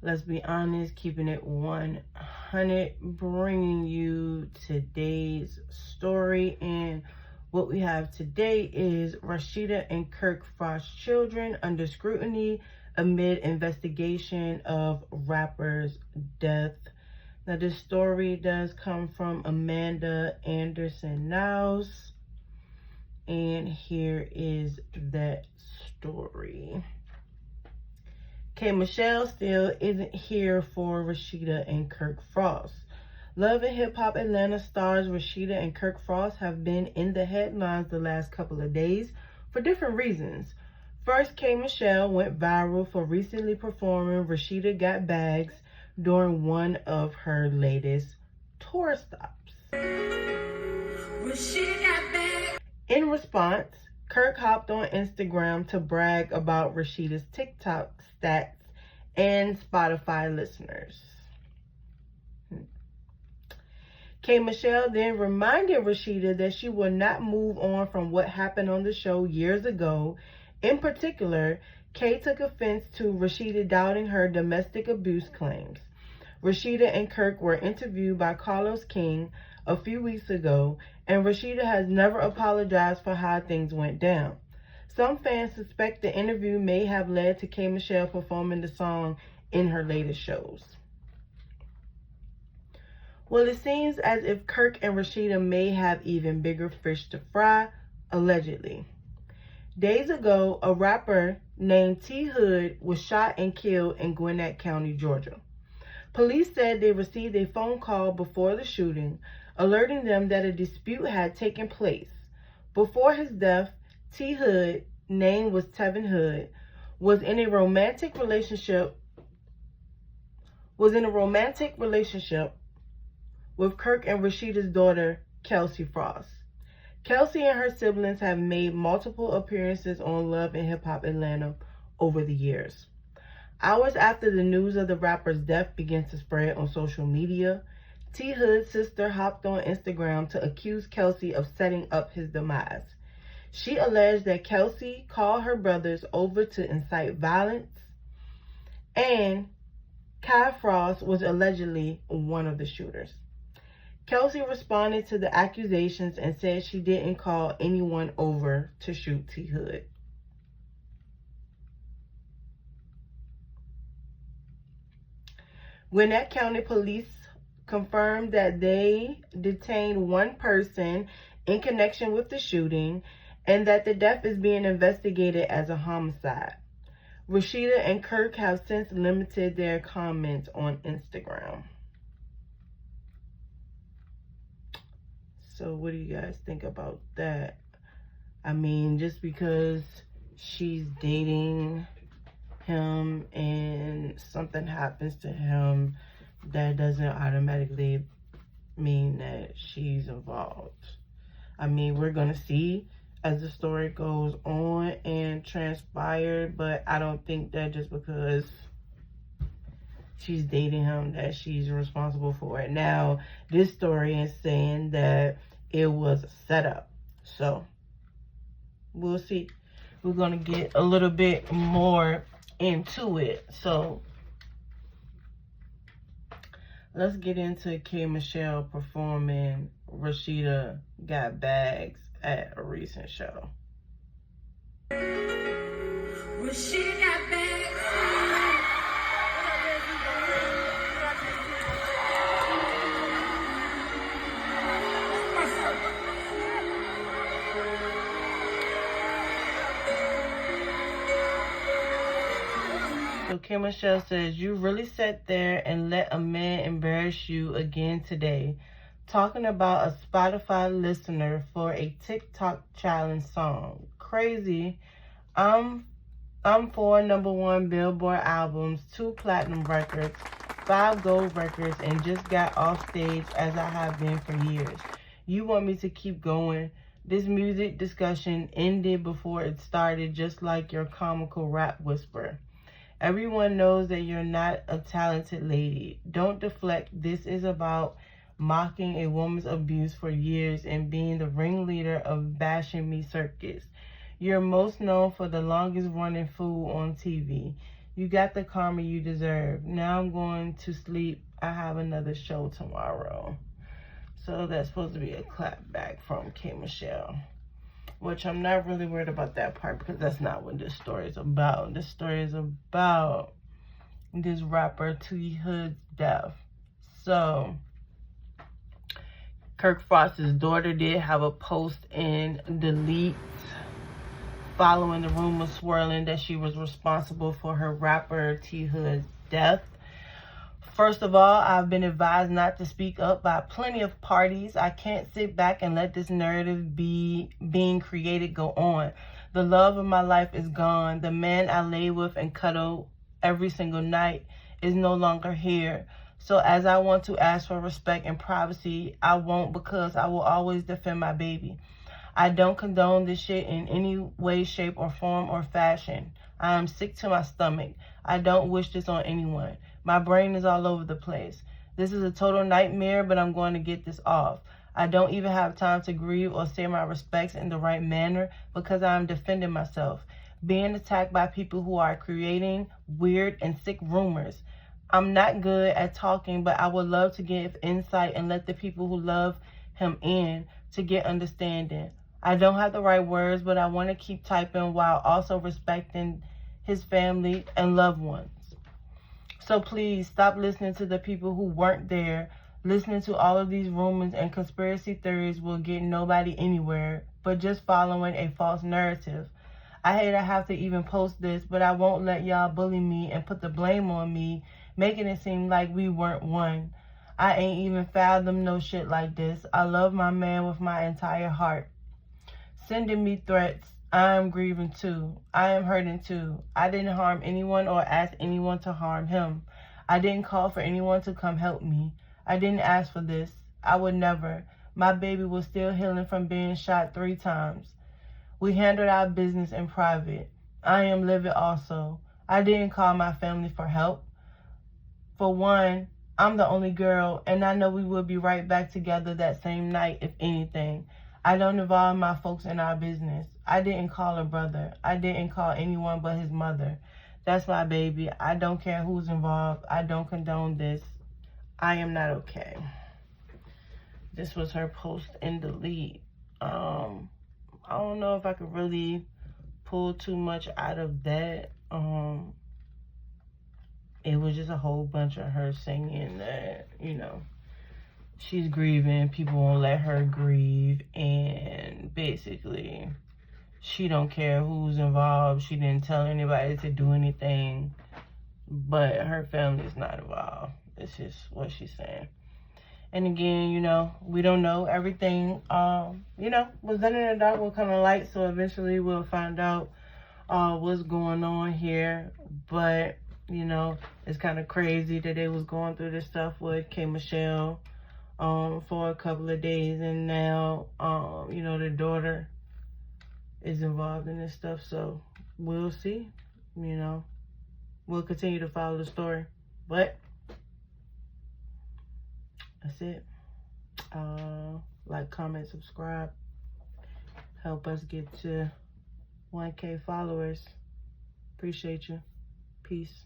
Let's be honest, keeping it 100, bringing you today's story. And what we have today is Raseeda and Kirk Frost children under scrutiny amid investigation of rapper's death. Now, this story does come from Amanda Anderson Niles, and here is that story. K. Michelle still isn't here for Raseeda and Kirk Frost. Love and Hip Hop Atlanta stars Raseeda and Kirk Frost have been in the headlines the last couple of days for different reasons. First, K. Michelle went viral for recently performing Raseeda Got Bags during one of her latest tour stops. Raseeda got bags. In response, Kirk hopped on Instagram to brag about Raseeda's TikTok stats and Spotify listeners. K. Michelle then reminded Raseeda that she will not move on from what happened on the show years ago. In particular, K took offense to Raseeda doubting her domestic abuse claims. Raseeda and Kirk were interviewed by Carlos King a few weeks ago, and Raseeda has never apologized for how things went down. Some fans suspect the interview may have led to K. Michelle performing the song in her latest shows. Well, it seems as if Kirk and Raseeda may have even bigger fish to fry, allegedly. Days ago, a rapper named T. Hood was shot and killed in Gwinnett County, Georgia. Police said they received a phone call before the shooting, alerting them that a dispute had taken place. Before his death, T. Hood, name was Tevin Hood, was in a romantic relationship with Kirk and Rasheeda's daughter, Kelsie Frost. Kelsie and her siblings have made multiple appearances on Love and Hip Hop Atlanta over the years. Hours after the news of the rapper's death began to spread on social media, T. Hood's sister hopped on Instagram to accuse Kelsie of setting up his demise. She alleged that Kelsie called her brothers over to incite violence, and Kai Frost was allegedly one of the shooters. Kelsie responded to the accusations and said she didn't call anyone over to shoot T. Hood. Gwinnett County Police confirmed that they detained one person in connection with the shooting and that the death is being investigated as a homicide. Raseeda and Kirk have since limited their comments on Instagram. So what do you guys think about that? I mean, just because she's dating him and something happens to him, that doesn't automatically mean that she's involved. I mean, we're going to see as the story goes on and transpire, but I don't think that just because she's dating him that she's responsible for it. Now, this story is saying that it was a setup, so we'll see. We're going to get a little bit more into it. So let's get into K. Michelle performing Raseeda Got Bags at a recent show. Raseeda got bags. So K. Michelle says, you really sat there and let a man embarrass you again today, talking about a Spotify listener for a TikTok challenge song. Crazy. I'm 4 #1 Billboard albums, 2 platinum records, 5 gold records, and just got off stage as I have been for years. You want me to keep going? This music discussion ended before it started, just like your comical rap whisper. Everyone knows that you're not a talented lady. Don't deflect. This is about mocking a woman's abuse for years and being the ringleader of Bashing Me Circus. You're most known for the longest running fool on TV. You got the karma you deserve. Now I'm going to sleep. I have another show tomorrow. So that's supposed to be a clap back from K. Michelle. Which I'm not really worried about that part because that's not what this story is about. This story is about this rapper T Hood's death. So Kirk Frost's daughter did have a post in Delete following the rumors swirling that she was responsible for her rapper T Hood's death. First of all, I've been advised not to speak up by plenty of parties. I can't sit back and let this narrative being created go on. The love of my life is gone. The man I lay with and cuddle every single night is no longer here. So as I want to ask for respect and privacy, I won't, because I will always defend my baby. I don't condone this shit in any way, shape, or form or fashion. I am sick to my stomach. I don't wish this on anyone. My brain is all over the place. This is a total nightmare, but I'm going to get this off. I don't even have time to grieve or say my respects in the right manner because I am defending myself. Being attacked by people who are creating weird and sick rumors. I'm not good at talking, but I would love to give insight and let the people who love him in to get understanding. I don't have the right words, but I want to keep typing while also respecting his family and loved ones. So please stop listening to the people who weren't there. Listening to all of these rumors and conspiracy theories will get nobody anywhere, but just following a false narrative. I hate I have to even post this, but I won't let y'all bully me and put the blame on me, making it seem like we weren't one. I ain't even fathomed no shit like this. I love my man with my entire heart. Sending me threats. I am grieving too. I am hurting too. I didn't harm anyone or ask anyone to harm him. I didn't call for anyone to come help me. I didn't ask for this. I would never. My baby was still healing from being shot 3 times. We handled our business in private. I am livid also. I didn't call my family for help. For one, I'm the only girl, and I know we will be right back together that same night, if anything. I don't involve my folks in our business. I didn't call her brother. I didn't call anyone but his mother. That's my baby. I don't care who's involved. I don't condone this. I am not okay. This was her post in Delete. I don't know if I could really pull too much out of that. It was just a whole bunch of her singing that, you know, she's grieving, people won't let her grieve, and basically she don't care who's involved. She didn't tell anybody to do anything, but her family's not involved. It's just what she's saying. And again, you know, we don't know everything. You know, was done in the dark will come to light, so eventually we'll find out what's going on here. But you know, it's kind of crazy that they was going through this stuff with K. Michelle for a couple of days, and now you know, the daughter is involved in this stuff. So we'll see. You know, we'll continue to follow the story, but that's it. Like, comment, subscribe. Help us get to 1K followers. Appreciate you. Peace.